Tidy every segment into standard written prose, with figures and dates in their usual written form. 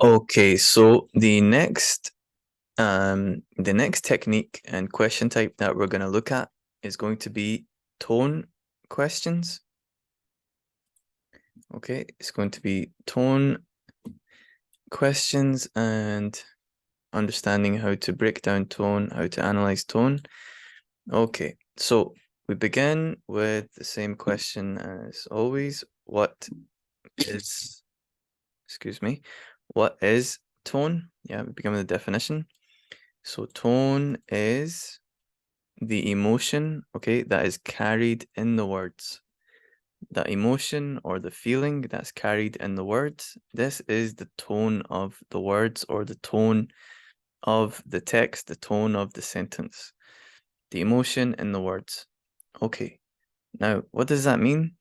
Okay, so the next technique and question type that we're going to look at is going to be tone questions. Okay, it's going to be tone questions and understanding how to break down tone, how to analyze tone. Okay, so we begin with the same question as always. What is tone? Yeah, we begin with the definition. So tone is the emotion, okay, that is carried in the words. The emotion or the feeling that's carried in the words. This is the tone of the words or the tone of the text, the tone of the sentence. The emotion in the words. Okay, now what does that mean?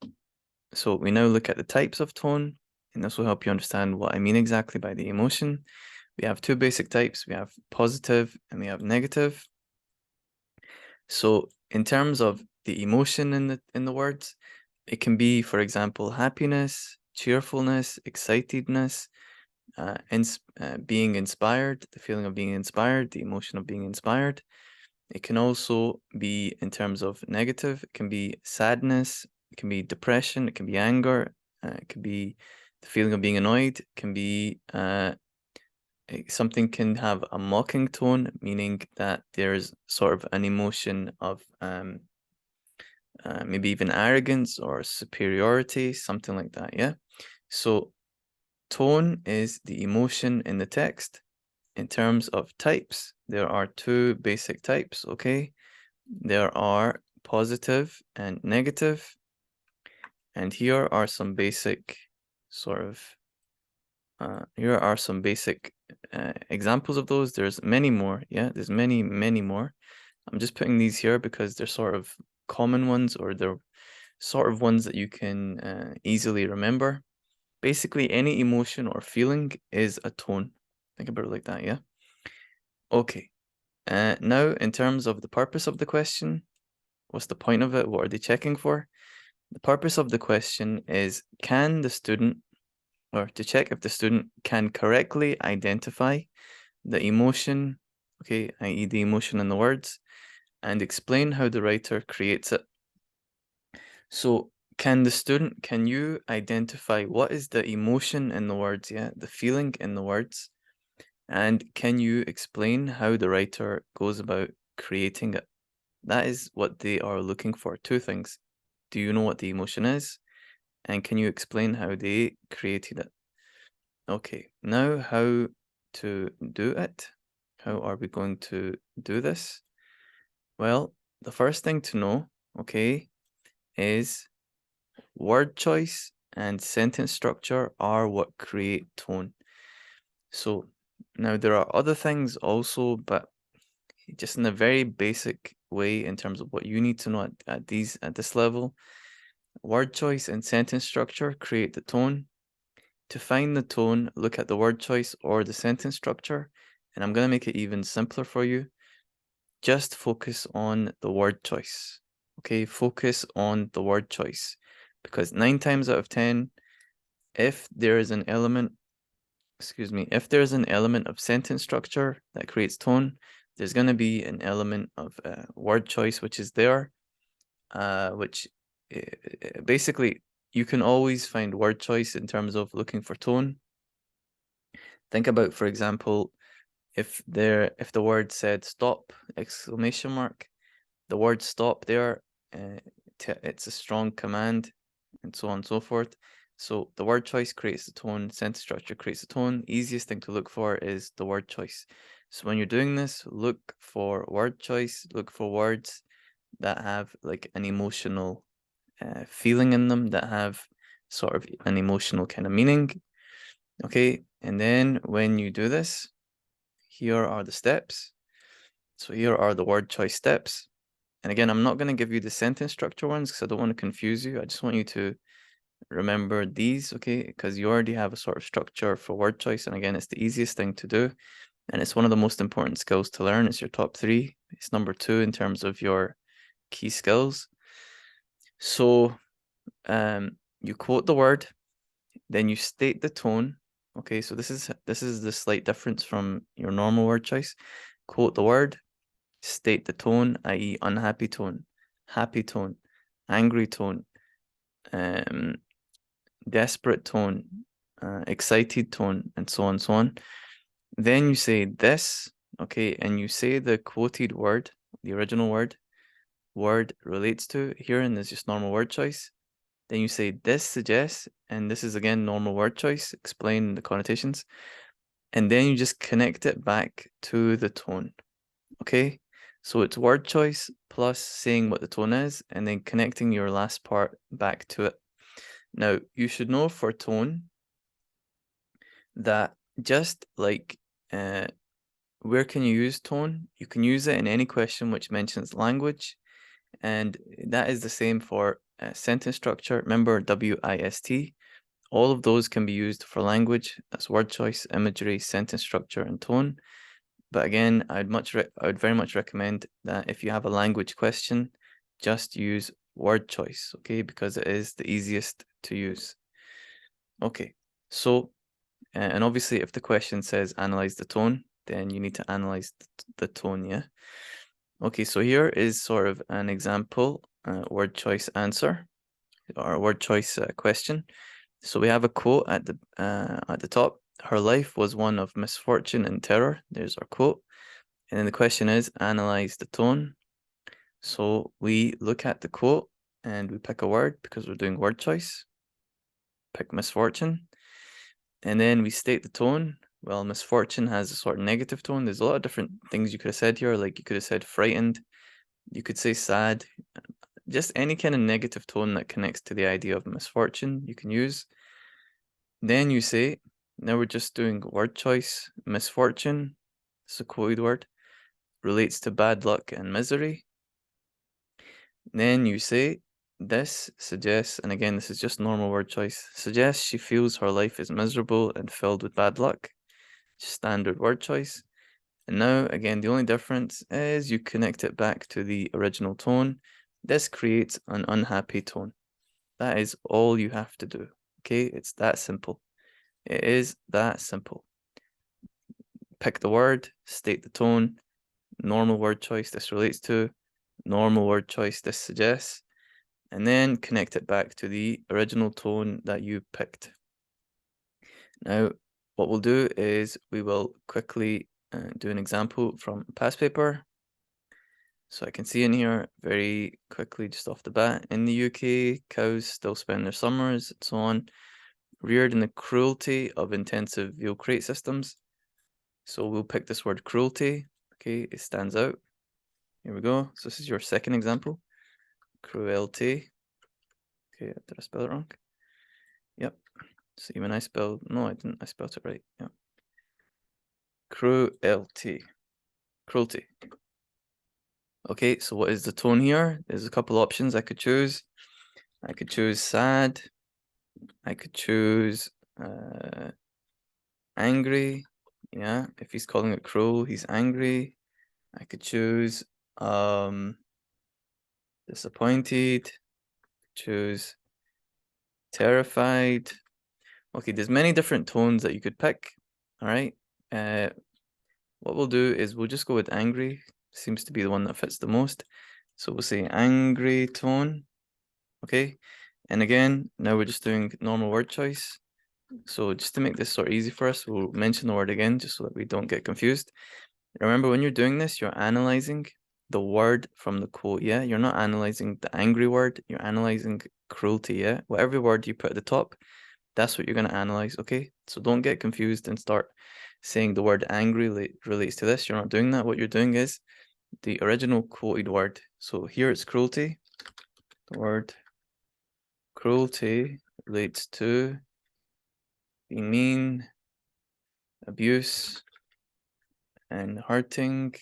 So we now look at the types of tone, and this will help you understand what I mean exactly by the emotion. We have two basic types. We have positive and we have negative. So in terms of the emotion in the words, it can be, for example, happiness, cheerfulness, excitedness, being inspired, the feeling of being inspired, the emotion of being inspired. It can also be in terms of negative. It can be sadness, it can be depression, it can be anger, it can be the feeling of being annoyed, it can be something can have a mocking tone, meaning that there's sort of an emotion of maybe even arrogance or superiority, something like that, yeah? So tone is the emotion in the text. In terms of types, there are two basic types, okay? There are positive and negative. And here are some basic examples of those. There's many more, yeah? There's many, many more. I'm just putting these here because they're sort of common ones, or they're sort of ones that you can easily remember. Basically, any emotion or feeling is a tone. Think about it like that, yeah? Okay. Now, in terms of the purpose of the question, what's the point of it? What are they checking for? The purpose of the question is, can the student, or to check if the student can correctly identify the emotion, okay, i.e. the emotion in the words, and explain how the writer creates it. So can you identify what is the emotion in the words, yeah, the feeling in the words, and can you explain how the writer goes about creating it? That is what they are looking for, two things. Do you know what the emotion is? And can you explain how they created it? Okay, now how to do it? How are we going to do this? Well, the first thing to know, okay, is word choice and sentence structure are what create tone. So now there are other things also, but just in a very basic way in terms of what you need to know at this level, word choice and sentence structure create the tone. To find the tone, look at the word choice or the sentence structure, and I'm going to make it even simpler for you. Just focus on the word choice. Okay, focus on the word choice, because 9 times out of 10, if there is an element of sentence structure that creates tone, there's going to be an element of word choice which is there, which basically you can always find word choice in terms of looking for tone. Think about, for example, if the word said stop, exclamation mark, the word stop there, it's a strong command, and so on and so forth. So the word choice creates the tone, sentence structure creates the tone. Easiest thing to look for is the word choice. So when you're doing this, look for word choice, look for words that have like an emotional feeling in them, that have sort of an emotional kind of meaning. Okay, and then when you do this, here are the steps. So here are the word choice steps. And again, I'm not going to give you the sentence structure ones because I don't want to confuse you. I just want you to remember these, okay? Because you already have a sort of structure for word choice. And again, it's the easiest thing to do. And it's one of the most important skills to learn. It's your top 3. It's number 2 in terms of your key skills. So you quote the word, then you state the tone, Okay, so this is the slight difference from your normal word choice. Quote the word, state the tone, i.e. unhappy tone, happy tone, angry tone, desperate tone, excited tone, and so on and so on. Then you say this, okay, and you say the quoted word, the original word relates to here, and there's just normal word choice. Then you say this suggests, and this is again normal word choice, explain the connotations. And then you just connect it back to the tone, okay? So it's word choice plus saying what the tone is, and then connecting your last part back to it. Now, you should know for tone that just like where can you use tone? You can use it in any question which mentions language, and that is the same for sentence structure. Remember WIST. All of those can be used for language. That's word choice, imagery, sentence structure, and tone. But again, I would very much recommend that if you have a language question, just use word choice, okay? Because it is the easiest to use. Okay, so, and obviously if the question says analyze the tone, then you need to analyze the tone, yeah? Okay, so here is sort of an example word choice answer, or word choice question. So we have a quote at the top. Her life was one of misfortune and terror. There's our quote. And then the question is, analyze the tone. So we look at the quote and we pick a word because we're doing word choice. Pick misfortune. And then we state the tone. Well, misfortune has a sort of negative tone. There's a lot of different things you could have said here. Like you could have said frightened. You could say sad. Just any kind of negative tone that connects to the idea of misfortune you can use. Then you say, now we're just doing word choice. Misfortune, it's a quoted word, relates to bad luck and misery. Then you say, this suggests, and again, this is just normal word choice, suggests she feels her life is miserable and filled with bad luck. Standard word choice. And now, again, the only difference is you connect it back to the original tone. This creates an unhappy tone. That is all you have to do. Okay, it's that simple. It is that simple. Pick the word, state the tone, normal word choice this relates to, normal word choice this suggests, and then connect it back to the original tone that you picked. Now, what we'll do is we will quickly do an example from past paper. So I can see in here very quickly, just off the bat, in the UK, cows still spend their summers and so on, reared in the cruelty of intensive veal crate systems. So we'll pick this word cruelty. Okay, it stands out. Here we go. So this is your second example. Cruelty. Okay, did I spell it wrong? Yep. See, when I spelled, no, I didn't. I spelled it right. Yeah. Cruelty. Cruelty. Okay, so what is the tone here? There's a couple options I could choose. I could choose sad. I could choose angry. Yeah, if he's calling it cruel, he's angry. I could choose disappointed. Choose terrified. Okay, there's many different tones that you could pick. All right. What we'll do is we'll just go with angry. Seems to be the one that fits the most. So we'll say angry tone. Okay. And again, now we're just doing normal word choice. So just to make this sort of easy for us, we'll mention the word again just so that we don't get confused. Remember, when you're doing this, you're analyzing the word from the quote, yeah? You're not analyzing the angry word, you're analyzing cruelty, yeah? Whatever word you put at the top, that's what you're going to analyze, okay? So don't get confused and start saying the word angry relates to this. You're not doing that. What you're doing is the original quoted word. So here it's cruelty. The word cruelty relates to being mean, abuse, and hurting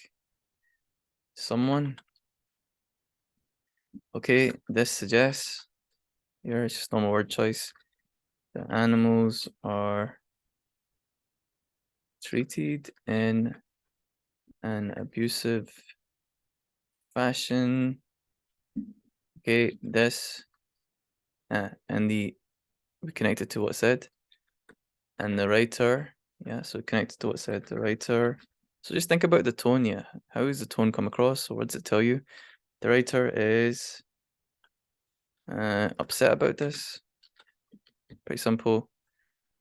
someone. Okay, this suggests, here it's just normal word choice, the animals are treated in an abusive fashion. Okay, this and we connect it to what said. And the writer, yeah, so connected to what said, the writer. So just think about the tone, yeah. How does the tone come across? So what does it tell you? The writer is upset about this. Pretty simple.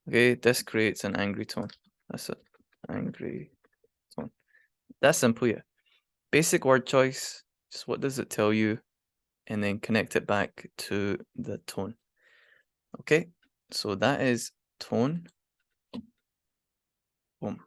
Okay, this creates an angry tone. That's it. Angry tone. That's simple, yeah. Basic word choice. Just what does it tell you? And then connect it back to the tone. Okay, so that is tone. Boom.